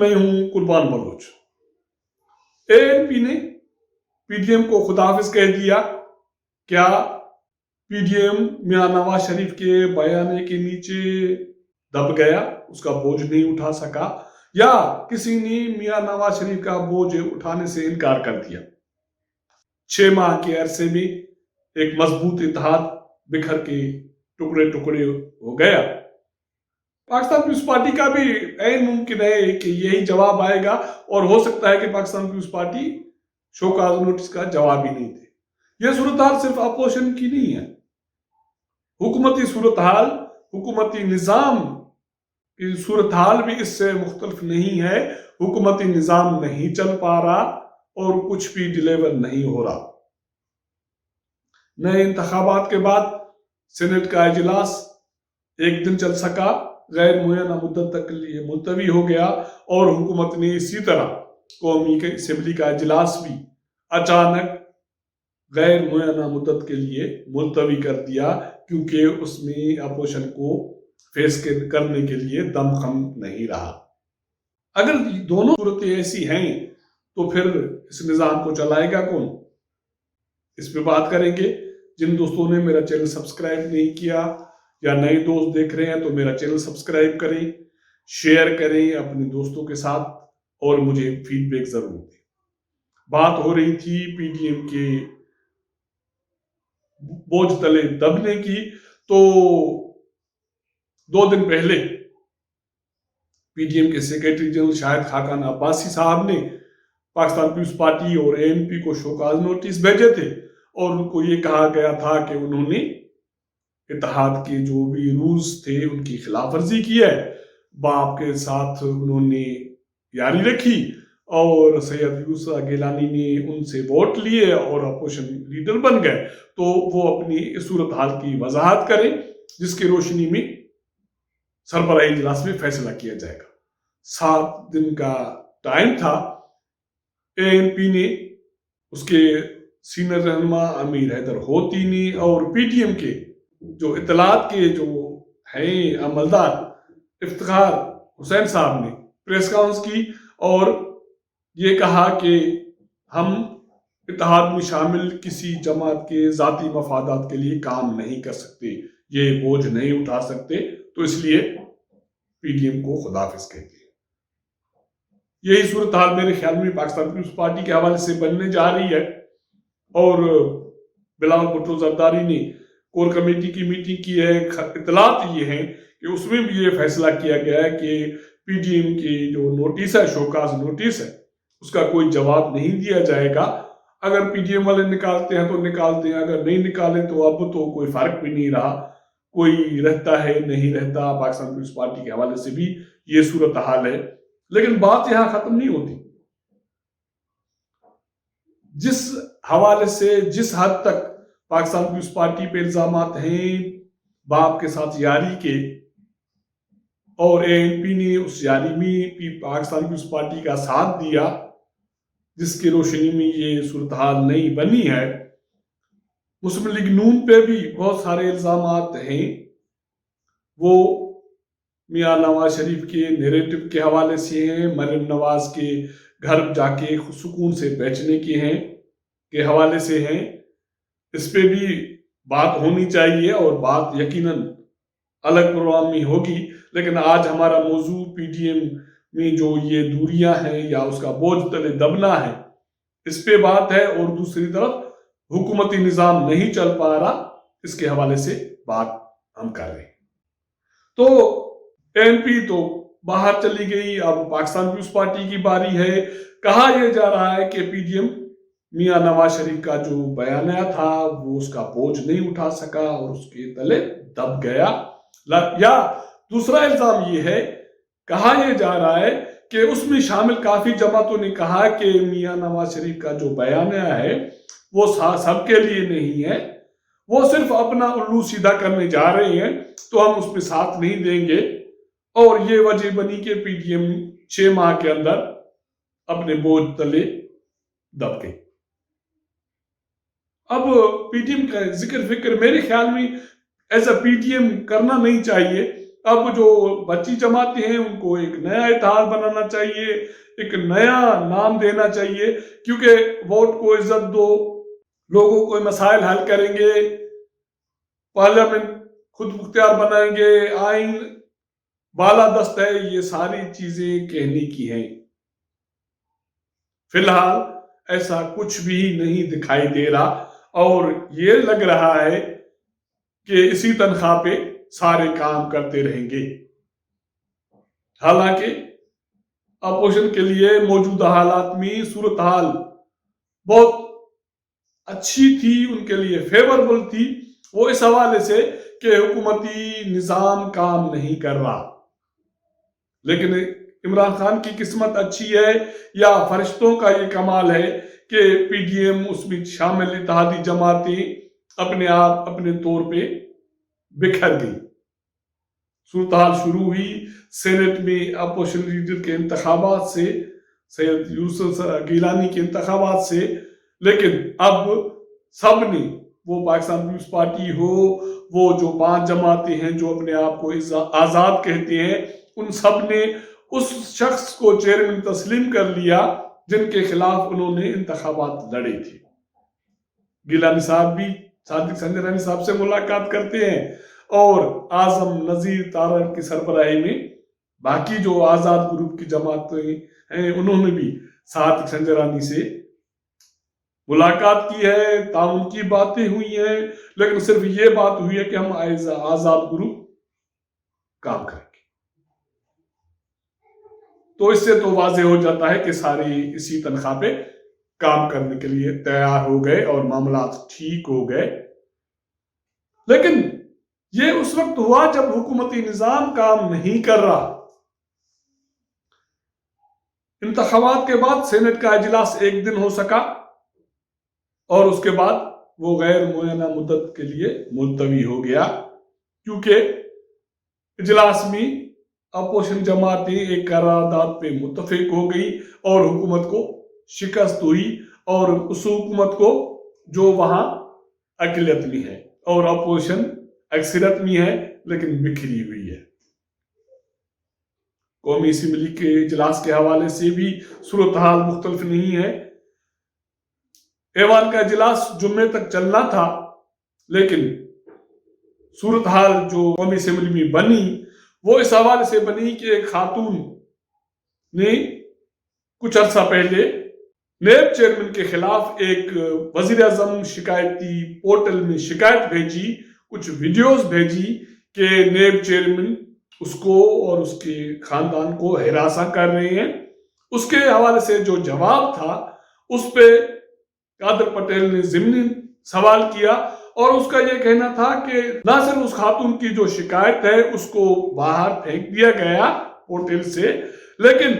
میں ہوں قربان بلوچ۔ ANP نے PDM کو خداحافظ کہہ دیا۔ کیا PDM میاں نواز شریف کے بیانے کے نیچے دب گیا، اس کا بوجھ نہیں اٹھا سکا، یا کسی نے میاں نواز شریف کا بوجھ اٹھانے سے انکار کر دیا؟ 6 ماہ کے عرصے میں ایک مضبوط اتحاد بکھر کے ٹکڑے ٹکڑے ہو گیا۔ پاکستان پیپلز پارٹی کا بھی عین ممکن ہے کہ یہی جواب آئے گا، اور ہو سکتا ہے کہ Pakistan Peoples Party show cause notice کا جواب ہی نہیں دے۔ یہ صورتحال صرف اپوزیشن کی نہیں ہے، حکومتی صورتحال، حکومتی نظام کی صورتحال بھی اس سے مختلف نہیں ہے۔ حکومتی نظام نہیں چل پا رہا اور کچھ بھی ڈیلیور نہیں ہو رہا۔ نئے انتخابات کے بعد سینٹ کا اجلاس ایک دن چل سکا، غیر معینہ مدت تک کے لیے ملتوی ہو گیا، اور حکومت نے اسی طرح قومی اسمبلی کا اجلاس بھی اچانک غیر معینہ مدت کے لیے ملتوی کر دیا، کیونکہ اس میں اپوزیشن کو فیس کرنے کے لیے دم خم نہیں رہا۔ اگر دونوں صورتیں ایسی ہیں تو پھر اس نظام کو چلائے گا کون؟ اس پہ بات کریں گے۔ جن دوستوں نے میرا چینل سبسکرائب نہیں کیا یا نئے دوست دیکھ رہے ہیں تو میرا چینل سبسکرائب کریں، شیئر کریں اپنے دوستوں کے ساتھ، اور مجھے فیڈ بیک ضرور دیں۔ بات ہو رہی تھی PDM کے بوجھ تلے دبنے کی، تو 2 دن پہلے PDM کے سیکریٹری جنرل شاہد خاقان عباسی صاحب نے پاکستان پیپلز پارٹی اور ANP کو شوکاز نوٹس بھیجے تھے، اور ان کو یہ کہا گیا تھا کہ انہوں نے اتحاد کے جو بھی رولز تھے ان کی خلاف ورزی کی ہے، باپ کے ساتھ انہوں نے یاری رکھی، اور سید یوسف گیلانی نے ان سے ووٹ لیے اور اپوزیشن لیڈر بن گئے، تو وہ اپنی اس صورتحال کی وضاحت کریں، جس کی روشنی میں سربراہی اجلاس میں فیصلہ کیا جائے گا۔ 7 دن کا ٹائم تھا۔ ANP نے، اس کے سینئر رہنما امیر حیدر ہوتی نے، اور PDM کے جو اطلاعات کے جو ہیں عملدار افتخار حسین صاحب نے پریس کانفرنس کی، اور یہ کہا کہ ہم اتحاد میں شامل کسی جماعت کے ذاتی مفادات کے لیے کام نہیں کر سکتے، یہ بوجھ نہیں اٹھا سکتے، تو اس لیے PDM کو خداحافظ کہتے ہیں۔ یہی صورتحال میرے خیال میں پاکستان پیپلز پارٹی کے حوالے سے بننے جا رہی ہے، اور بلاول بھٹو زرداری نے کور کمیٹی کی میٹنگ کی ہے۔ اطلاعات یہ ہیں کہ اس میں بھی یہ فیصلہ کیا گیا ہے کہ PDM کی جو نوٹس ہے، شوکاز نوٹس ہے، اس کا کوئی جواب نہیں دیا جائے گا۔ اگر PDM والے نکالتے ہیں تو نکالتے ہیں، اگر نہیں نکالیں تو اب تو کوئی فرق بھی نہیں رہا، کوئی رہتا ہے نہیں رہتا۔ پاکستان پیپلز پارٹی کے حوالے سے بھی یہ صورتحال ہے، لیکن بات یہاں ختم نہیں ہوتی۔ جس حوالے سے، جس حد تک پاکستان پیپلز پارٹی پہ الزامات ہیں باپ کے ساتھ یاری کے، اور ANP نے اس یاری میں پاکستان پیپلز پارٹی کا ساتھ دیا، جس کی روشنی میں یہ صورتحال نہیں بنی ہے، مسلم لیگ نون پہ بھی بہت سارے الزامات ہیں۔ وہ میاں نواز شریف کے نیریٹو کے حوالے سے ہیں، مریم نواز کے گھر جا کے سکون سے بیچنے کے حوالے سے ہیں۔ اس پہ بھی بات ہونی چاہیے، اور بات یقیناً الگ پروگرام میں ہوگی، لیکن آج ہمارا موضوع PDM میں جو یہ دوریاں ہیں یا اس کا بوجھ تلے دبنا ہے، اس پہ بات ہے، اور دوسری طرف حکومتی نظام نہیں چل پا رہا، اس کے حوالے سے بات ہم کر رہے ہیں۔ تو ANP تو باہر چلی گئی، اب پاکستان پیپلز پارٹی کی باری ہے۔ کہا یہ جا رہا ہے کہ PDM میاں نواز شریف کا جو بیانیہ تھا وہ اس کا بوجھ نہیں اٹھا سکا اور اس کے تلے دب گیا، یا دوسرا الزام یہ ہے، کہا یہ جا رہا ہے کہ اس میں شامل کافی جماعتوں نے کہا کہ میاں نواز شریف کا جو بیانیہ ہے وہ سب کے لیے نہیں ہے، وہ صرف اپنا الو سیدھا کرنے جا رہے ہیں، تو ہم اس میں ساتھ نہیں دیں گے، اور یہ وجہ بنی کہ PDM 6 ماہ کے اندر اپنے بوجھ تلے دب گئی۔ اب PDM کا ذکر فکر میرے خیال میں ایسا PDM کرنا نہیں چاہیے، اب جو بچی جماعتیں ہیں ان کو ایک نیا اتحاد بنانا چاہیے، ایک نیا نام دینا چاہیے، کیونکہ ووٹ کو عزت دو، لوگوں کو مسائل حل کریں گے، پارلیمنٹ خود مختار بنائیں گے، آئین بالادست ہے، یہ ساری چیزیں کہنے کی ہیں۔ فی الحال ایسا کچھ بھی نہیں دکھائی دے رہا، اور یہ لگ رہا ہے کہ اسی تنخواہ پہ سارے کام کرتے رہیں گے۔ حالانکہ اپوزیشن کے لیے موجودہ حالات میں صورتحال بہت اچھی تھی، ان کے لیے فیوربل تھی، وہ اس حوالے سے کہ حکومتی نظام کام نہیں کر رہا۔ لیکن عمران خان کی قسمت اچھی ہے یا فرشتوں کا یہ کمال ہے کہ پی ڈی ایم اس میں شامل اتحادی جماعتیں اپنے آپ اپنے طور پہ بکھر گئی۔ صورتحال شروع ہوئی سینٹ میں اپوزیشن لیڈر کے انتخابات سے، سید یوسف گیلانی کے انتخابات سے، لیکن اب سب نے، وہ پاکستان پیپلز پارٹی ہو، وہ جو 5 جماعتیں ہیں جو اپنے آپ کو آزاد کہتے ہیں، ان سب نے اس شخص کو چیئرمین تسلیم کر لیا جن کے خلاف انہوں نے انتخابات لڑے تھے۔ گیلانی صاحب بھی صادق سنجرانی صاحب سے ملاقات کرتے ہیں، اور اعظم نذیر تارڑ کی سربراہی میں باقی جو آزاد گروپ کی جماعتیں ہیں انہوں نے بھی صادق سنجرانی سے ملاقات کی ہے، تعاون کی باتیں ہوئی ہیں، لیکن صرف یہ بات ہوئی ہے کہ ہم آزاد گروپ کام کریں گے۔ تو اس سے تو واضح ہو جاتا ہے کہ سارے اسی تنخواہ پہ کام کرنے کے لیے تیار ہو گئے اور معاملات ٹھیک ہو گئے۔ لیکن یہ اس وقت ہوا جب حکومتی نظام کام نہیں کر رہا۔ انتخابات کے بعد سینٹ کا اجلاس 1 دن ہو سکا، اور اس کے بعد وہ غیر معینہ مدت کے لیے ملتوی ہو گیا، کیونکہ اجلاس میں اپوزیشن جماعتیں ایک قرارداد پہ متفق ہو گئی اور حکومت کو شکست ہوئی، اور اس حکومت کو جو وہاں اقلیت میں ہے اور اپوزیشن اکثریت میں ہے لیکن بکھری ہوئی ہے۔ قومی اسمبلی کے اجلاس کے حوالے سے بھی صورتحال مختلف نہیں ہے۔ ایوان کا اجلاس جمعے تک چلنا تھا، لیکن صورتحال جو قومی اسمبلی میں بنی وہ اس حوالے سے بنی کہ ایک خاتون نے کچھ عرصہ پہلے نیب چیئرمین کے خلاف ایک وزیر اعظم شکایتی پورٹل میں شکایت بھیجی، کچھ ویڈیوز بھیجی کہ نیب چیئرمین اس کو اور اس کے خاندان کو ہراساں کر رہے ہیں۔ اس کے حوالے سے جو جواب تھا اس پہ قادر پٹیل نے ضمنی سوال کیا، اور اس کا یہ کہنا تھا کہ نہ صرف اس خاتون کی جو شکایت ہے اس کو باہر پھینک دیا گیا پورٹل سے، لیکن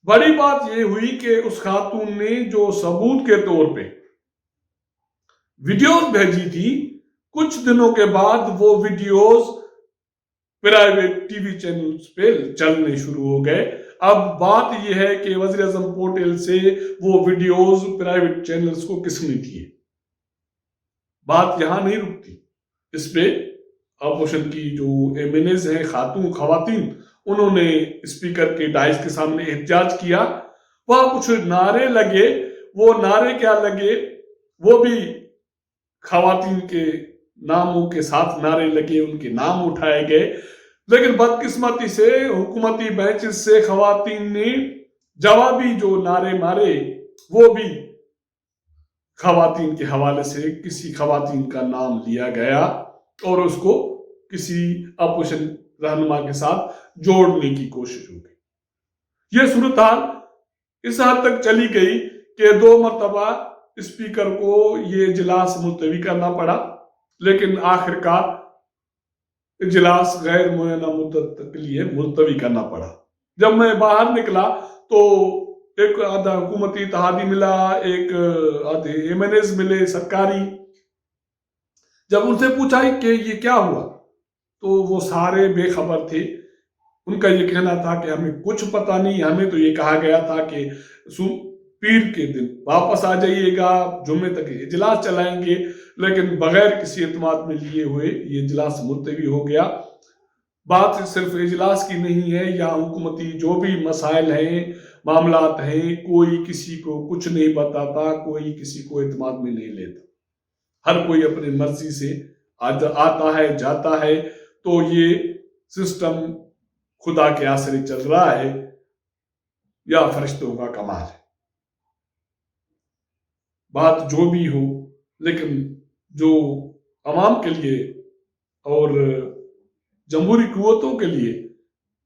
بڑی بات یہ ہوئی کہ اس خاتون نے جو ثبوت کے طور پہ ویڈیوز بھیجی تھی، کچھ دنوں کے بعد وہ videos private T V channels پہ چلنے شروع ہو گئے۔ اب بات یہ ہے کہ وزیر اعظم پورٹل سے وہ ویڈیوز پرائیویٹ چینلز کو کس نے دیے۔ بات یہاں نہیں رکتی، اس پہ اپوزیشن کی جو ایم این ایز ہیں، خواتین، انہوں نے اسپیکر کے ڈائز کے سامنے احتجاج کیا۔ وہاں کچھ نعرے لگے، وہ نعرے کیا لگے، وہ بھی خواتین کے ناموں کے ساتھ نعرے لگے، ان کے نام اٹھائے گئے، لیکن بدقسمتی سے حکومتی بینچز سے خواتین نے جوابی جو نعرے مارے وہ بھی خواتین کے حوالے سے کسی خواتین کا نام لیا گیا اور اس کو کسی اپوزیشن رہنما کے ساتھ جوڑنے کی کوشش ہو گئی۔ یہ صورتحال اس حد تک چلی گئی کہ 2 مرتبہ اسپیکر کو یہ اجلاس ملتوی کرنا پڑا، لیکن آخر کار اجلاس غیر معینہ مدت کے لیے ملتوی کرنا پڑا۔ جب میں باہر نکلا تو ایک آدھا حکومتی اتحادی ملا، ایک آدھے ایم این ایز ملے سرکاری۔ جب ان سے پوچھا کہ یہ کیا ہوا تو وہ سارے بے خبر تھے۔ ان کا یہ کہنا تھا کہ ہمیں کچھ پتہ نہیں، ہمیں تو یہ کہا گیا تھا کہ پیر کے دن واپس آ جائیے گا، جمعے تک اجلاس چلائیں گے، لیکن بغیر کسی اعتماد میں لیے ہوئے یہ اجلاس ملتوی ہو گیا۔ بات صرف اجلاس کی نہیں ہے، یا حکومتی جو بھی مسائل ہیں، معاملات ہیں، کوئی کسی کو کچھ نہیں بتاتا، کوئی کسی کو اعتماد میں نہیں لیتا، ہر کوئی اپنی مرضی سے آتا ہے جاتا ہے۔ تو یہ سسٹم خدا کے آسرے چل رہا ہے یا فرشتوں کا کمال ہے؟ بات جو بھی ہو، لیکن جو عوام کے لیے اور جمہوری قوتوں کے لیے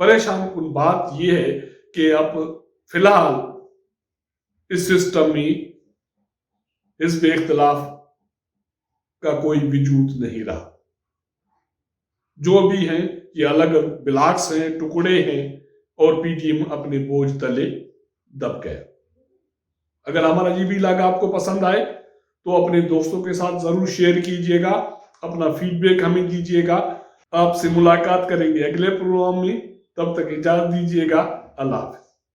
پریشان کن بات یہ ہے کہ اب فی الحال اس سسٹم میں حزب اختلاف کا کوئی وجود نہیں رہا۔ جو بھی ہیں یہ الگ بلاکس ہیں، ٹکڑے ہیں، اور پی ٹی ایم اپنے بوجھ تلے دب گیا۔ اگر ہمارا یہ بھی لاگ آپ کو پسند آئے تو اپنے دوستوں کے ساتھ ضرور شیئر کیجئے گا، اپنا فیڈ بیک ہمیں دیجئے گا۔ آپ سے ملاقات کریں گے اگلے پروگرام میں، تب تک اجازت دیجئے گا۔ اللہ حافظ۔